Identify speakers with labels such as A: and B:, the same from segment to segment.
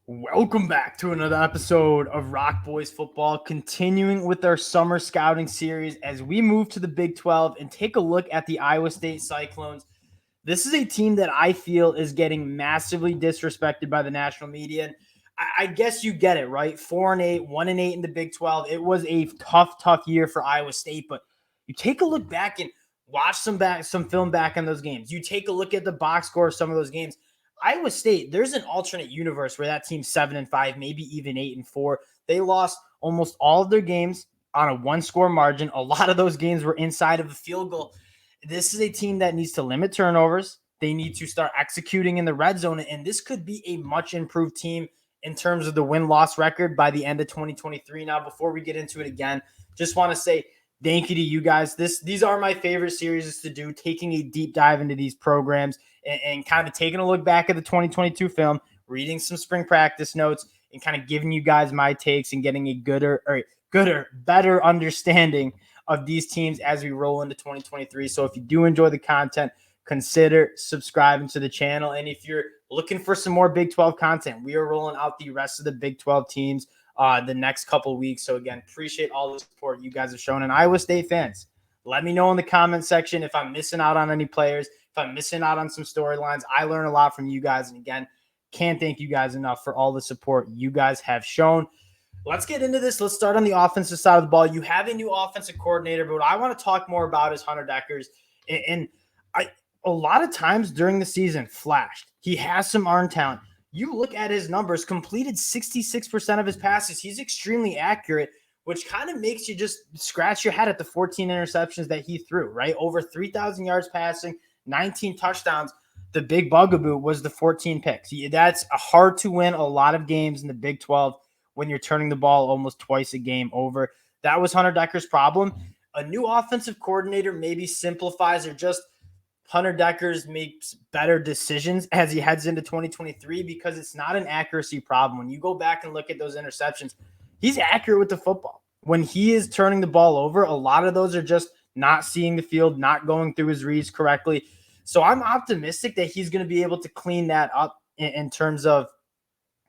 A: Welcome back to another episode of Rock Boys Football, continuing with our summer scouting series as we move to the Big 12 and take a look at the Iowa State Cyclones. This is a team that I feel is getting massively disrespected by the national media. And I guess you get it, right? 4-8, 1-8 in the Big 12. It was a tough year for Iowa State, but you take a look back and watch some film back on those games. You take a look at the box score of some of those games. Iowa State, there's an alternate universe where that team's 7-5, maybe even 8-4. They lost almost all of their games on a one-score margin. A lot of those games were inside of a field goal. This is a team that needs to limit turnovers. They need to start executing in the red zone, and this could be a much improved team in terms of the win-loss record by the end of 2023. Now, before we get into it again, just want to say thank you to you guys. These are my favorite series to do, taking a deep dive into these programs and kind of taking a look back at the 2022 film, reading some spring practice notes, and kind of giving you guys my takes and getting a better understanding of these teams as we roll into 2023. So if you do enjoy the content, consider subscribing to the channel. And if you're looking for some more Big 12 content, we are rolling out the rest of the Big 12 teams the next couple of weeks. So again, appreciate all the support you guys have shown. And Iowa State fans, let me know in the comment section if I'm missing out on any players, if I'm missing out on some storylines. I learn a lot from you guys. And again, can't thank you guys enough for all the support you guys have shown. Let's get into this. Let's start on the offensive side of the ball. You have a new offensive coordinator, but what I want to talk more about is Hunter Dekkers. And a lot of times during the season flashed. He has some arm talent. You look at his numbers, completed 66% of his passes. He's extremely accurate, which kind of makes you just scratch your head at the 14 interceptions that he threw, right? Over 3,000 yards passing, 19 touchdowns. The big bugaboo was the 14 picks. That's hard to win a lot of games in the Big 12 when you're turning the ball almost twice a game over. That was Hunter Dekkers' problem. A new offensive coordinator maybe simplifies or just Hunter Dekkers makes better decisions as he heads into 2023 because it's not an accuracy problem. When you go back and look at those interceptions, he's accurate with the football. When he is turning the ball over, a lot of those are just not seeing the field, not going through his reads correctly. So I'm optimistic that he's going to be able to clean that up in terms of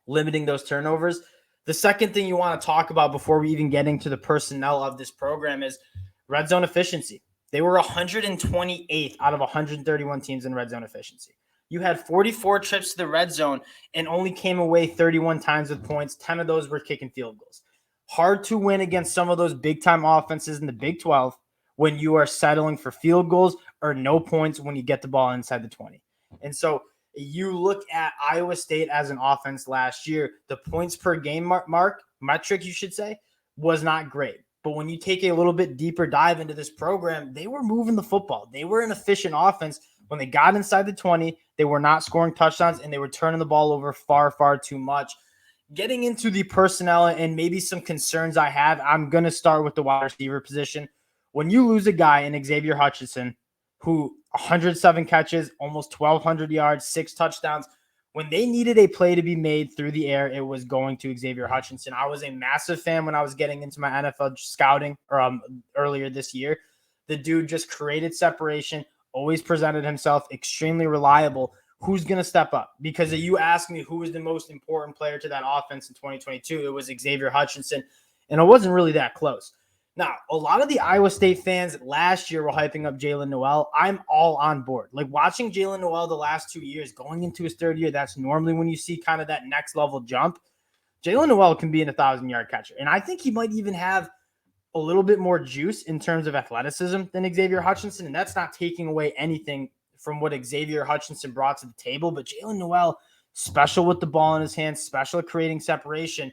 A: limiting those turnovers. The second thing you want to talk about before we even get into the personnel of this program is red zone efficiency. They were 128th out of 131 teams in red zone efficiency. You had 44 trips to the red zone and only came away 31 times with points. 10 of those were kicking field goals. Hard to win against some of those big-time offenses in the Big 12 when you are settling for field goals or no points when you get the ball inside the 20. And so you look at Iowa State as an offense last year, the points per game metric, you should say, was not great. But when you take a little bit deeper dive into this program, they were moving the football. They were an efficient offense. When they got inside the 20, they were not scoring touchdowns, and they were turning the ball over far too much. Getting into the personnel and maybe some concerns I have, I'm going to start with the wide receiver position. When you lose a guy in Xavier Hutchinson, who 107 catches, almost 1,200 yards, 6 touchdowns, when they needed a play to be made through the air, it was going to Xavier Hutchinson. I was a massive fan when I was getting into my NFL scouting earlier this year. The dude just created separation, always presented himself, extremely reliable. Who's going to step up? Because if you ask me who was the most important player to that offense in 2022, it was Xavier Hutchinson, and it wasn't really that close. Now, a lot of the Iowa State fans last year were hyping up Jalen Noel. I'm all on board. Like watching Jalen Noel the last 2 years, going into his third year, that's normally when you see kind of that next level jump. Jalen Noel can be an 1,000-yard catcher. And I think he might even have a little bit more juice in terms of athleticism than Xavier Hutchinson. And that's not taking away anything from what Xavier Hutchinson brought to the table. But Jalen Noel, special with the ball in his hands, special at creating separation.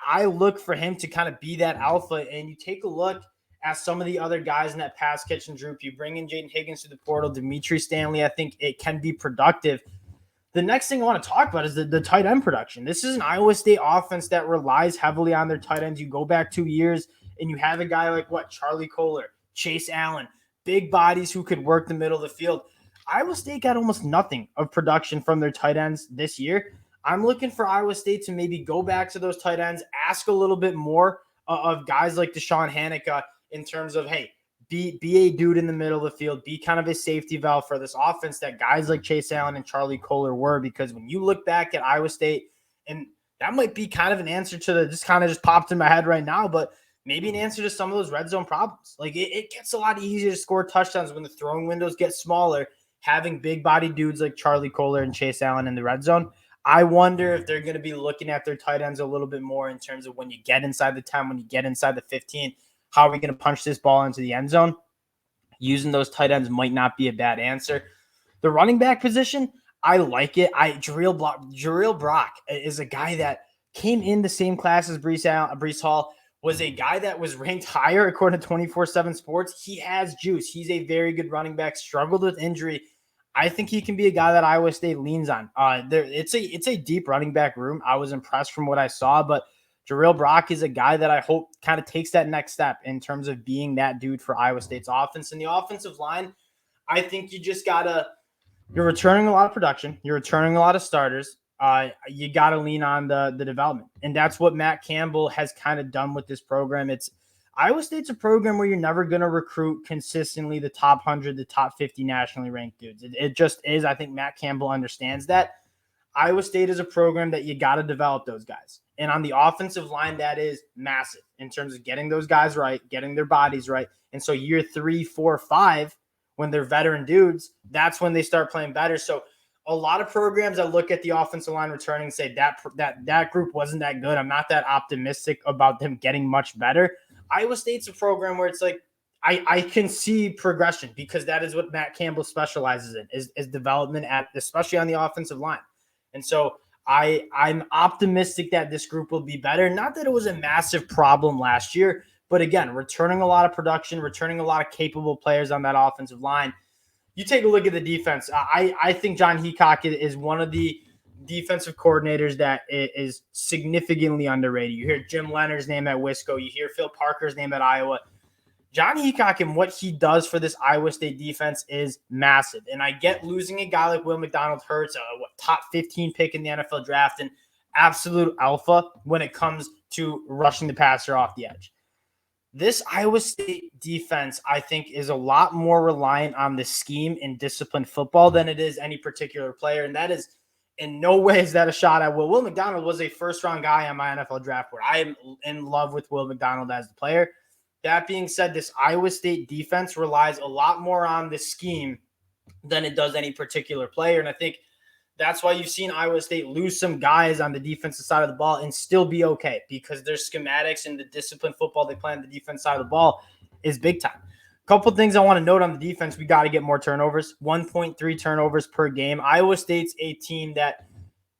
A: I look for him to kind of be that alpha, and you take a look at some of the other guys in that pass catching group. You bring in Jaden Higgins to the portal, Dimitri Stanley. I think it can be productive. The next thing I want to talk about is the tight end production. This is an Iowa State offense that relies heavily on their tight ends. You go back 2 years, and you have a guy like Charlie Kohler, Chase Allen, big bodies who could work the middle of the field. Iowa State got almost nothing of production from their tight ends this year. I'm looking for Iowa State to maybe go back to those tight ends, ask a little bit more of guys like Deshaun Hanukkah in terms of, hey, be a dude in the middle of the field, be kind of a safety valve for this offense that guys like Chase Allen and Charlie Kohler were. Because when you look back at Iowa State, and That might be kind of an answer to the, just popped in my head right now, but maybe an answer to some of those red zone problems. Like it gets a lot easier to score touchdowns when the throwing windows get smaller, having big body dudes like Charlie Kohler and Chase Allen in the red zone. I wonder if they're going to be looking at their tight ends a little bit more in terms of when you get inside the 10, when you get inside the 15, how are we going to punch this ball into the end zone? Using those tight ends might not be a bad answer. The running back position, I like it. Jarrell Brock is a guy that came in the same class as Breece Hall, was a guy that was ranked higher according to 24/7 Sports. He has juice. He's a very good running back, struggled with injury. I think he can be a guy that Iowa State leans on. It's a deep running back room. I was impressed from what I saw, but Jarrell Brock is a guy that I hope kind of takes that next step in terms of being that dude for Iowa State's offense. And the offensive line, I think you're returning a lot of production. You're returning a lot of starters. You got to lean on the development. And that's what Matt Campbell has kind of done with this program. Iowa State's a program where you're never going to recruit consistently the top 100, the top 50 nationally ranked dudes. It just is. I think Matt Campbell understands that. Iowa State is a program that you got to develop those guys. And on the offensive line, that is massive in terms of getting those guys right, getting their bodies right. And so year 3, 4, 5, when they're veteran dudes, that's when they start playing better. So a lot of programs that look at the offensive line returning say that group wasn't that good. I'm not that optimistic about them getting much better. Iowa State's a program where it's like, I can see progression because that is what Matt Campbell specializes in is development especially on the offensive line. And so I'm optimistic that this group will be better. Not that it was a massive problem last year, but again, returning a lot of production, returning a lot of capable players on that offensive line. You take a look at the defense. I think John Heacock is one of the defensive coordinators that is significantly underrated. You hear Jim Leonard's name at Wisco. You hear Phil Parker's name at Iowa. John Heacock and what he does for this Iowa State defense is massive. And I get losing a guy like Will McDonald hurts, top 15 pick in the NFL draft, and absolute alpha when it comes to rushing the passer off the edge. This Iowa State defense, I think, is a lot more reliant on the scheme and disciplined football than it is any particular player. And that is in no way is that a shot at Will. Will McDonald was a first-round guy on my NFL draft board. I am in love with Will McDonald as the player. That being said, this Iowa State defense relies a lot more on the scheme than it does any particular player. And I think that's why you've seen Iowa State lose some guys on the defensive side of the ball and still be okay because their schematics and the disciplined football they play on the defense side of the ball is big time. A couple things I want to note on the defense. We got to get more turnovers, 1.3 turnovers per game. Iowa State's a team that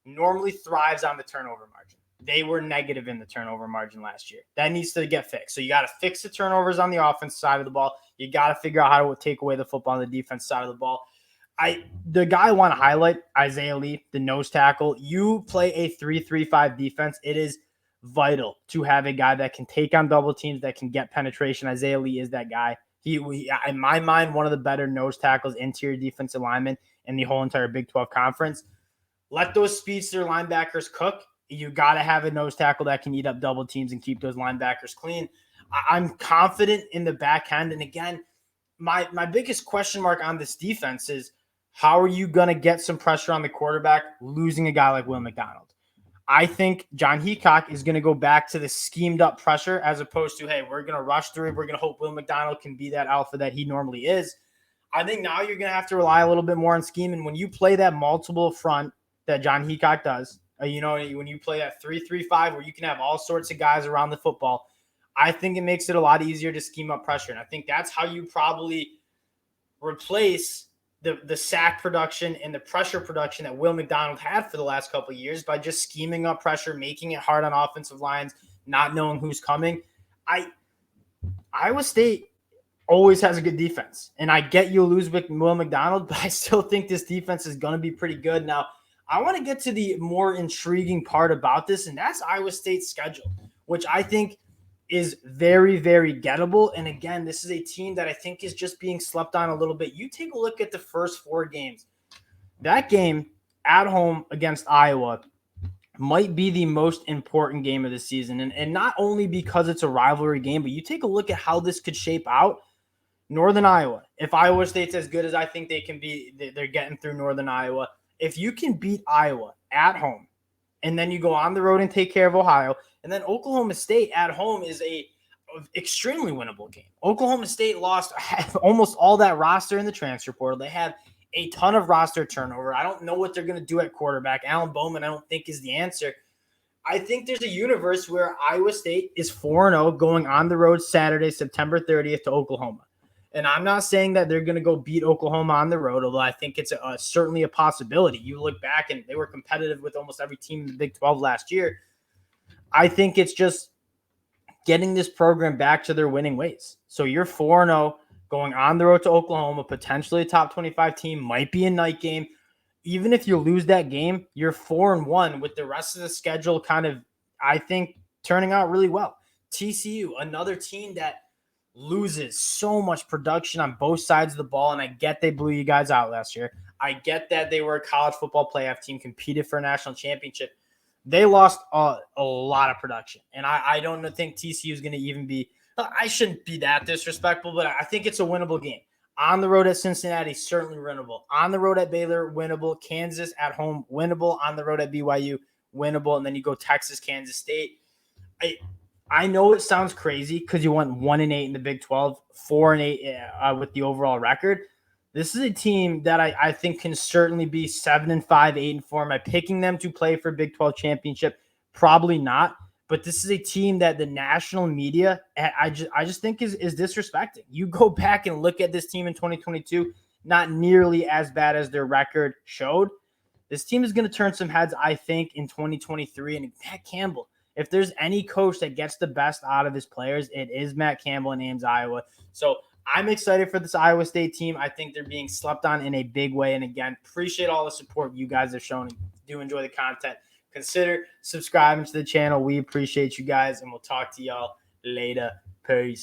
A: normally thrives on the turnover margin. They were negative in the turnover margin last year. That needs to get fixed. So you got to fix the turnovers on the offense side of the ball. You got to figure out how to take away the football on the defense side of the ball. The guy I want to highlight, Isaiah Lee, the nose tackle. You play a 3-3-5 defense. It is vital to have a guy that can take on double teams, that can get penetration. Isaiah Lee is that guy. He in my mind, one of the better nose tackles, interior defensive linemen in the whole entire Big 12 conference. Let those speedster linebackers cook. You got to have a nose tackle that can eat up double teams and keep those linebackers clean. I'm confident in the back end. And again, my biggest question mark on this defense is how are you going to get some pressure on the quarterback losing a guy like Will McDonald? I think John Heacock is going to go back to the schemed up pressure as opposed to, hey, we're going to rush through. We're going to hope Will McDonald can be that alpha that he normally is. I think now you're going to have to rely a little bit more on scheme. And when you play that multiple front that John Heacock does, when you play that 3-3-5 where you can have all sorts of guys around the football, I think it makes it a lot easier to scheme up pressure. And I think that's how you probably replace the sack production and the pressure production that Will McDonald had for the last couple of years by just scheming up pressure, making it hard on offensive lines, not knowing who's coming. Iowa State always has a good defense. And I get you lose with Will McDonald, but I still think this defense is going to be pretty good. Now, I want to get to the more intriguing part about this, and that's Iowa State's schedule, which I think is very, very gettable. And again, this is a team that I think is just being slept on a little bit. You take a look at the first 4 games. That game at home against Iowa might be the most important game of the season. And not only because it's a rivalry game, but you take a look at how this could shape out. Northern Iowa. If Iowa State's as good as I think they can be, they're getting through Northern Iowa. If you can beat Iowa at home and then you go on the road and take care of Ohio. And then Oklahoma State at home is a extremely winnable game. Oklahoma State lost almost all that roster in the transfer portal. They have a ton of roster turnover. I don't know what they're going to do at quarterback. Alan Bowman, I don't think, is the answer. I think there's a universe where Iowa State is 4-0 going on the road Saturday, September 30th to Oklahoma. And I'm not saying that they're going to go beat Oklahoma on the road, although I think it's certainly a possibility. You look back and they were competitive with almost every team in the Big 12 last year. I think it's just getting this program back to their winning ways. So you're 4-0 going on the road to Oklahoma, potentially a top 25 team, might be a night game. Even if you lose that game, you're 4-1 with the rest of the schedule kind of, I think, turning out really well. TCU, another team that loses so much production on both sides of the ball, and I get they blew you guys out last year. I get that they were a college football playoff team, competed for a national championship. They lost a lot of production, and I don't think TCU is going to even be – I shouldn't be that disrespectful, but I think it's a winnable game. On the road at Cincinnati, certainly winnable. On the road at Baylor, winnable. Kansas at home, winnable. On the road at BYU, winnable. And then you go Texas, Kansas State. I know it sounds crazy because you went 1-8 in the Big 12, 4-8 with the overall record. This is a team that I think can certainly be 7-5, 8-4. Am I picking them to play for Big 12 championship? Probably not. But this is a team that the national media, I just think is disrespecting. You go back and look at this team in 2022, not nearly as bad as their record showed. This team is going to turn some heads, I think, in 2023. And Matt Campbell, if there's any coach that gets the best out of his players, it is Matt Campbell and Ames, Iowa. So I'm excited for this Iowa State team. I think they're being slept on in a big way. And again, appreciate all the support you guys have shown. Do enjoy the content. Consider subscribing to the channel. We appreciate you guys, and we'll talk to y'all later. Peace.